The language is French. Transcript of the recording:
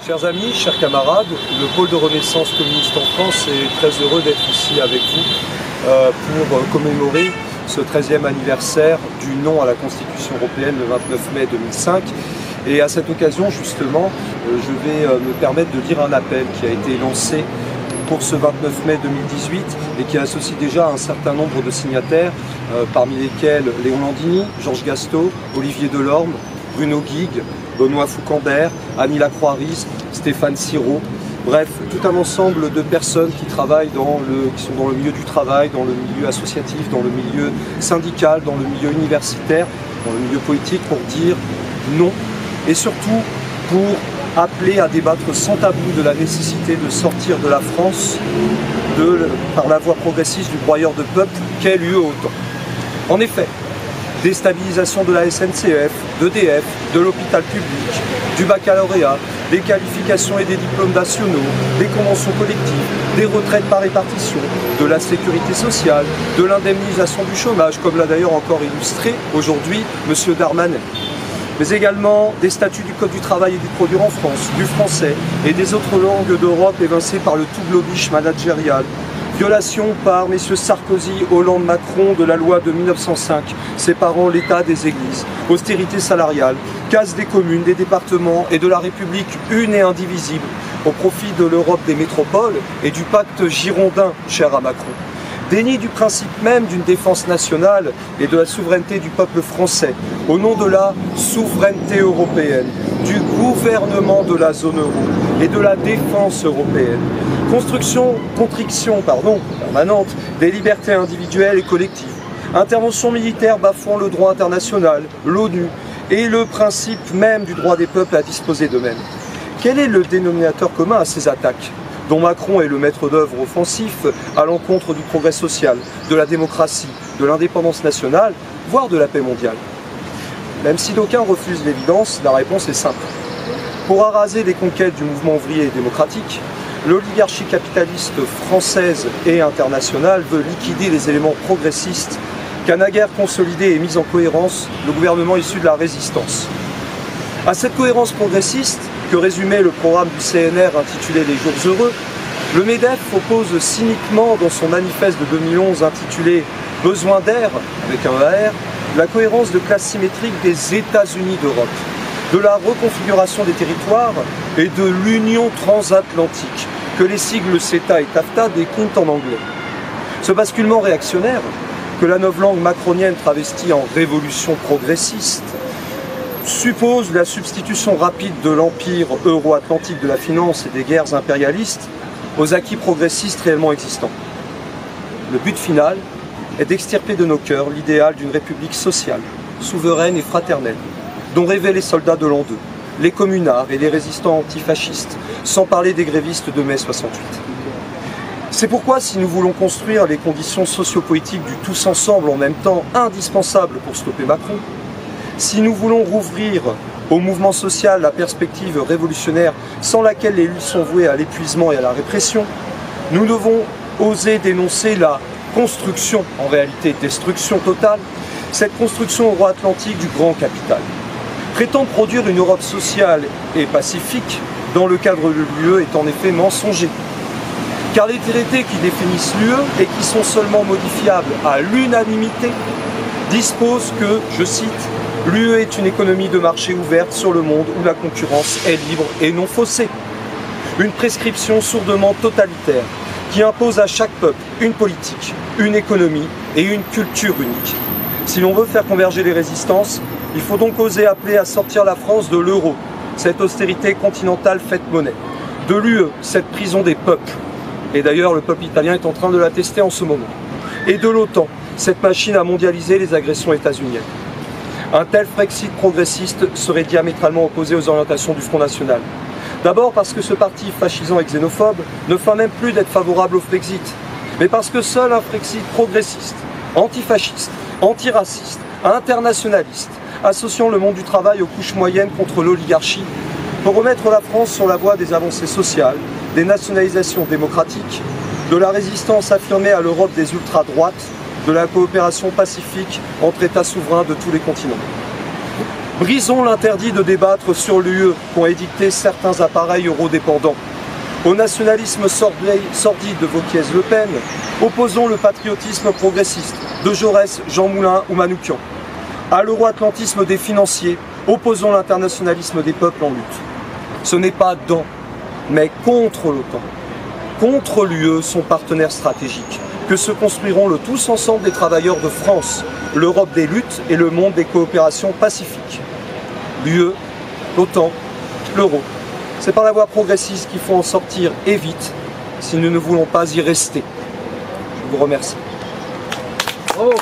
Chers amis, chers camarades, le pôle de Renaissance communiste en France est très heureux d'être ici avec vous pour commémorer ce 13e anniversaire du non à la Constitution européenne le 29 mai 2005. Et à cette occasion, justement, je vais me permettre de lire un appel qui a été lancé pour ce 29 mai 2018 et qui associe déjà un certain nombre de signataires, parmi lesquels Léon Landini, Georges Gastaut, Olivier Delorme, Bruno Guigues, Benoît Foucambert, Annie Lacroix-Ries, Stéphane Sirot, bref, tout un ensemble de personnes qui travaillent qui sont dans le milieu du travail, dans le milieu associatif, dans le milieu syndical, dans le milieu universitaire, dans le milieu politique, pour dire non, et surtout pour appeler à débattre sans tabou de la nécessité de sortir de la France par la voie progressiste du broyeur de peuple qu'est l'UE OTAN. En effet, déstabilisation de la SNCF, d'EDF, de l'hôpital public, du baccalauréat, des qualifications et des diplômes nationaux, des conventions collectives, des retraites par répartition, de la sécurité sociale, de l'indemnisation du chômage, comme l'a d'ailleurs encore illustré aujourd'hui M. Darmanin. Mais également des statuts du Code du travail et du produire en France, du français et des autres langues d'Europe évincées par le tout globish managérial. Violation par M. Sarkozy, Hollande, Macron de la loi de 1905 séparant l'État des églises, austérité salariale, casse des communes, des départements et de la République une et indivisible au profit de l'Europe des métropoles et du pacte girondin cher à Macron. Déni du principe même d'une défense nationale et de la souveraineté du peuple français, au nom de la souveraineté européenne, du gouvernement de la zone euro et de la défense européenne. Constriction permanente des libertés individuelles et collectives. Intervention militaire bafouant le droit international, l'ONU et le principe même du droit des peuples à disposer d'eux-mêmes. Quel est le dénominateur commun à ces attaques, dont Macron est le maître d'œuvre offensif à l'encontre du progrès social, de la démocratie, de l'indépendance nationale, voire de la paix mondiale? Même si d'aucuns refusent l'évidence, la réponse est simple. Pour araser les conquêtes du mouvement ouvrier et démocratique, l'oligarchie capitaliste française et internationale veut liquider les éléments progressistes qu'a naguère consolidé et mis en cohérence le gouvernement issu de la résistance. À cette cohérence progressiste, que résumait le programme du CNR intitulé Les Jours Heureux, le MEDEF oppose cyniquement dans son manifeste de 2011 intitulé « Besoin d'air » avec un AR, la cohérence de classe symétrique des États-Unis d'Europe, de la reconfiguration des territoires et de l'union transatlantique, que les sigles CETA et TAFTA déclinent en anglais. Ce basculement réactionnaire, que la novlangue macronienne travestit en révolution progressiste, suppose la substitution rapide de l'empire euro-atlantique de la finance et des guerres impérialistes aux acquis progressistes réellement existants. Le but final est d'extirper de nos cœurs l'idéal d'une république sociale, souveraine et fraternelle, dont rêvaient les soldats de l'an 2, les communards et les résistants antifascistes, sans parler des grévistes de mai 68. C'est pourquoi, si nous voulons construire les conditions sociopolitiques du tous ensemble en même temps indispensables pour stopper Macron, si nous voulons rouvrir au mouvement social la perspective révolutionnaire sans laquelle les luttes sont vouées à l'épuisement et à la répression, nous devons oser dénoncer la construction, en réalité destruction totale, cette construction euro-atlantique du grand capital. Prétendre produire une Europe sociale et pacifique dans le cadre de l'UE est en effet mensonger. Car les traités qui définissent l'UE et qui sont seulement modifiables à l'unanimité disposent que, je cite, l'UE est une économie de marché ouverte sur le monde où la concurrence est libre et non faussée. Une prescription sourdement totalitaire qui impose à chaque peuple une politique, une économie et une culture unique. Si l'on veut faire converger les résistances, il faut donc oser appeler à sortir la France de l'euro, cette austérité continentale faite monnaie, de l'UE, cette prison des peuples, et d'ailleurs le peuple italien est en train de la tester en ce moment, et de l'OTAN, cette machine à mondialiser les agressions états-uniennes. Un tel Frexit progressiste serait diamétralement opposé aux orientations du Front National. D'abord parce que ce parti fascisant et xénophobe ne feint même plus d'être favorable au Frexit, mais parce que seul un Frexit progressiste, antifasciste, antiraciste, internationaliste, associant le monde du travail aux couches moyennes contre l'oligarchie, peut remettre la France sur la voie des avancées sociales, des nationalisations démocratiques, de la résistance affirmée à l'Europe des ultra-droites, de la coopération pacifique entre États souverains de tous les continents. Brisons l'interdit de débattre sur l'UE qu'ont édicté certains appareils eurodépendants. Au nationalisme sordide de Wauquiez-Le Pen, opposons le patriotisme progressiste de Jaurès, Jean Moulin ou Manoukian. À l'euro-atlantisme des financiers, opposons l'internationalisme des peuples en lutte. Ce n'est pas dans, mais contre l'OTAN, contre l'UE, son partenaire stratégique, que se construiront le tous ensemble des travailleurs de France, l'Europe des luttes et le monde des coopérations pacifiques. L'UE, l'OTAN, l'euro. C'est par la voie progressiste qu'il faut en sortir et vite, si nous ne voulons pas y rester. Je vous remercie. Bravo.